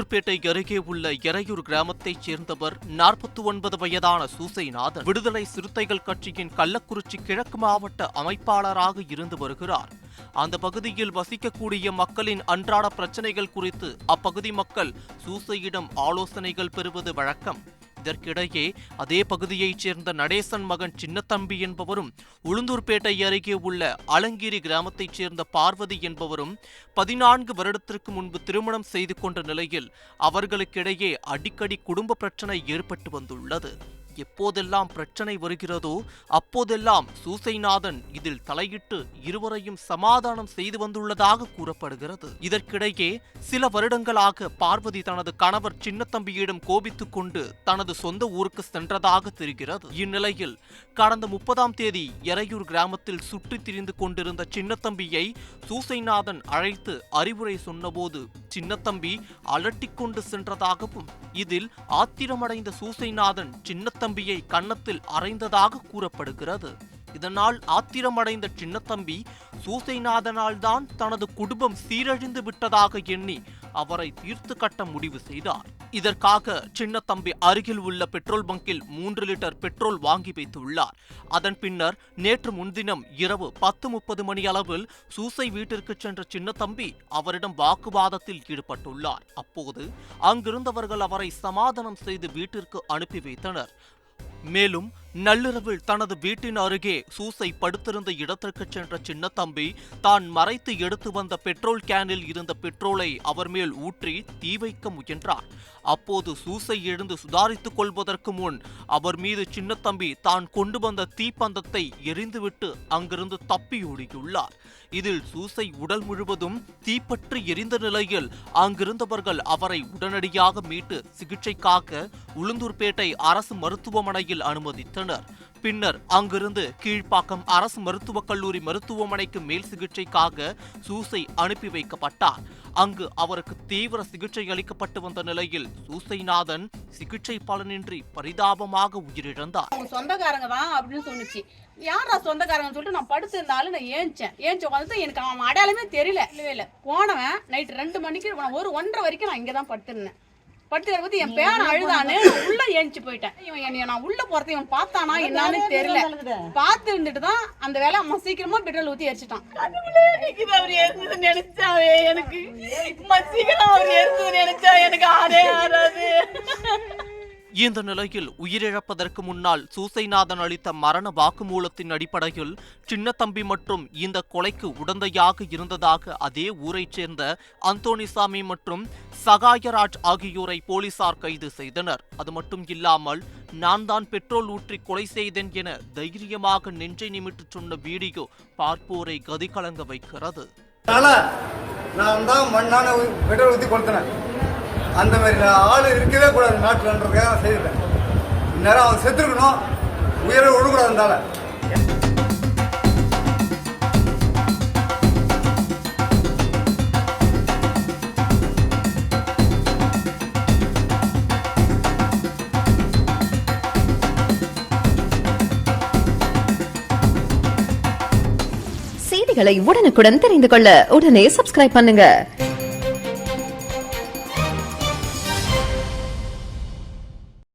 உளுந்தூர்பேட்டை அருகே உள்ள எரையூர் கிராமத்தைச் சேர்ந்தவர் 49 வயதான சூசைநாதன் விடுதலை சிறுத்தைகள் கட்சியின் கள்ளக்குறிச்சி கிழக்கு மாவட்ட அமைப்பாளராக இருந்து வருகிறார். அந்த பகுதியில் வசிக்கக்கூடிய மக்களின் அன்றாட பிரச்சனைகள் குறித்து அப்பகுதி மக்கள் சூசையிடம் ஆலோசனைகள் பெறுவது வழக்கம். இதற்கிடையே அதே பகுதியைச் சேர்ந்த நடேசன் மகன் சின்னத்தம்பி என்பவரும் உளுந்தூர்பேட்டை அருகே உள்ள அலங்கிரி கிராமத்தைச் சேர்ந்த பார்வதி என்பவரும் 14 வருடத்திற்கு முன்பு திருமணம் செய்து கொண்ட நிலையில் அவர்களுக்கிடையே அடிக்கடி குடும்ப பிரச்சனை ஏற்பட்டு வந்துள்ளது. எப்போதெல்லாம் பிரச்சனை வருகிறதோ அப்போதெல்லாம் சூசைநாதன் இதில் தலையிட்டு இருவரையும் சமாதானம் செய்து வந்துள்ளதாக கூறப்படுகிறது. இதற்கிடையே சில வருடங்களாக பார்வதி தனது கணவர் சின்னத்தம்பியிடம் கோபித்துக் கொண்டு தனது சொந்த ஊருக்கு சென்றதாக தெரிகிறது. இந்நிலையில் கடந்த 30ஆம் தேதி எரையூர் கிராமத்தில் சுற்றித் திரிந்து கொண்டிருந்த சின்னத்தம்பியை சூசைநாதன் அழைத்து அறிவுரை சொன்னபோது சின்னத்தம்பி அலட்டிக்கொண்டு சென்றதாகவும் இதில் ஆத்திரமடைந்த சூசைநாதன் சின்னத்தம்பியை கன்னத்தில் அறைந்ததாக கூறப்படுகிறது. இதனால் ஆத்திரமடைந்த சின்னத்தம்பி சூசைநாதனால் தான் தனது குடும்பம் சீரழிந்து விட்டதாக எண்ணி அவரை தீர்த்து கட்ட முடிவு செய்தார். இதற்காக சின்னத்தம்பி அருகில் உள்ள பெட்ரோல் பங்கில் 3 லிட்டர் பெட்ரோல் வாங்கி வைத்துள்ளார். அதன் பின்னர் நேற்று முன்தினம் இரவு 10:30 மணி அளவில் சூசை வீட்டிற்கு சென்ற சின்னத்தம்பி அவரிடம் வாக்குவாதத்தில் ஈடுபட்டுள்ளார். அப்போது அங்கிருந்தவர்கள் அவரை சமாதானம் செய்து வீட்டிற்கு அனுப்பி வைத்தனர். மேலும் நள்ளிரவில் தனது வீட்டின் அருகே சூசை படுத்திருந்த இடத்திற்கு சென்ற சின்னத்தம்பி தான் மறைத்து எடுத்து வந்த பெட்ரோல் கேனில் இருந்த பெட்ரோலை அவர் மேல் ஊற்றி தீ வைக்க முயன்றார். அப்போது சூசை எழுந்து சுதாரித்துக் கொள்வதற்கு முன் அவர் மீது சின்னத்தம்பி தான் கொண்டு வந்த தீப்பந்தத்தை எரிந்துவிட்டு அங்கிருந்து தப்பியோடியுள்ளார். இதில் சூசை உடல் முழுவதும் தீப்பற்றி எரிந்த நிலையில் அங்கிருந்தவர்கள் அவரை உடனடியாக மீட்டு சிகிச்சைக்காக உளுந்தூர்பேட்டை அரசு மருத்துவமனையில் அனுமதித்தனர். பின்னர் அங்கிருந்து கீழ்ப்பாக்கம் அரசு மருத்துவக் கல்லூரி மருத்துவமனைக்கு மேல் சிகிச்சைக்காக சூசை அனுப்பி வைக்கப்பட்டார். அங்கு அவருக்கு தீவிர சிகிச்சை அளிக்கப்பட்டு வந்த நிலையில் சூசைநாதன் சிகிச்சை பலனின்றி பரிதாபமாக உயிரிழந்தார். சொந்தக்காரங்க தான் அப்படின்னு சொன்னிச்சு. யாரா சொந்தக்காரங்க சொல்லிட்டு நான் படுத்திருந்தாலும் நான் ஏஞ்ச உட்காந்து எனக்கு அவன் அடையாளமே தெரியல. போனவன் நைட்டு 2 மணிக்கு 1:30 வரைக்கும் நான் இங்கே தான் படுத்திருந்தேன். படுத்து என் பேரன் அழுதானே உள்ள ஏஞ்சி போயிட்டேன். இவன் நான் உள்ள போறத இவன் பார்த்தானா என்னன்னு தெரியல. பார்த்து இருந்துட்டு தான் அந்த வேலை அம்மா சீக்கிரமா பெட்ரோல் ஊத்தி எரிச்சிட்டான். நினைச்சாவே எனக்கு சீக்கிரம் அவர் எரிச்சது நினைச்சா எனக்கு ஆறே ஆறாது. இந்த நிலையில் உயிரிழப்பதற்கு முன்னால் சூசைநாதன் அளித்த மரண வாக்குமூலத்தின் அடிப்படையில் சின்னத்தம்பி மற்றும் இந்த கொலைக்கு உடந்தையாக இருந்ததாக அதே ஊரைச் சேர்ந்த அந்தோணிசாமி மற்றும் சகாயராஜ் ஆகியோரை போலீசார் கைது செய்தனர். அது மட்டும் இல்லாமல் நான் தான் பெட்ரோல் ஊற்றி கொலை செய்தேன் என தைரியமாக நெஞ்சை நிமிட்டு சொன்ன வீடியோ பார்ப்போரை கதிகலங்க வைக்கிறது. நான் தான் மண்ணான பெட்ரோல் ஊற்றி கொடுத்தேன். அந்த மாதிரி ஆள் இருக்கவே கூடாது நாட்டுலன்றதுக்காக செய்திருக்கேன். இந்நேரம் அவன் செத்துருக்கணும், உயிரை விடக்கூடாது. இருந்தால செய்திகளை உடனுக்குடன் தெரிந்து கொள்ள உடனே சப்ஸ்கிரைப் பண்ணுங்க.